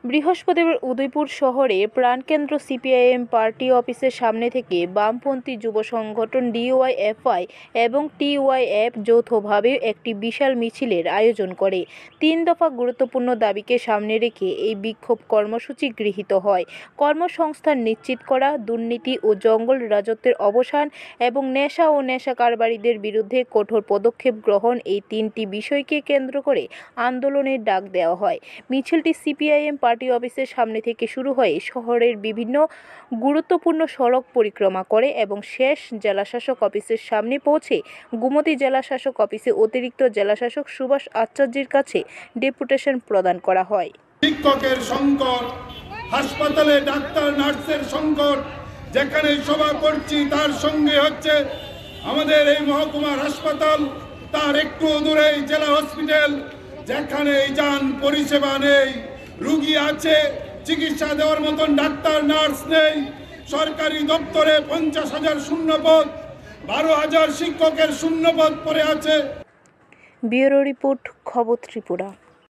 বৃহস্পতিবার উদয়পুর শহরে প্রাণকেন্দ্র সিপিআইএম পার্টি অফিসের সামনে থেকে বামপন্থী যুব সংগঠন ডিওয়াইএফআই এবং টিওয়াইএফ যৌথভাবে একটি বিশাল মিছিলের আয়োজন করে। 3 দফা গুরুত্বপূর্ণ দাবিকে সামনে রেখে এই বিক্ষোভ কর্মসূচি গৃহীত হয়। কর্মসংস্থান নিশ্চিত করা, দুর্নীতি ও জঙ্গল রাজত্বের অবসান এবং নেশা ও নেশা কারবারিদের বিরুদ্ধে কঠোর পদক্ষেপ গ্রহণ, এই 3টি বিষয়কে কেন্দ্র করে আন্দোলনের ডাক দেওয়া হয়। মিছিলটি সিপিআইএম পার্টি অফিসের সামনে থেকে শুরু হয়ে শহরের বিভিন্ন গুরুত্বপূর্ণ সড়ক পরিক্রমা করে এবং শেষ জেলাশাসক অফিসের সামনে পৌঁছে গোমতী জেলাশাসক অফিসে অতিরিক্ত জেলাশাসক সুভাষ আচার্যের কাছে ডেপুটেশন প্রদান করা হয়। শিক্ষকের সংকট, হাসপাতালে ডাক্তার নার্সের সংকট, যেখানে সভা করছি তার সঙ্গে হচ্ছে আমাদের এই মহকুমার হাসপাতাল, তার একটু দূরেই জেলা হসপিটাল, যেখানে যান পরিষেবা নেই, রুগী আছে চিকিৎসা দেওয়ার মতন ডাক্তার নার্স নেই, সরকারি দপ্তরে 50,000 শূন্যপদ, 12,000 শিক্ষকের শূন্যপদ পড়ে আছে। ব্যুরো রিপোর্ট, খবর ত্রিপুরা।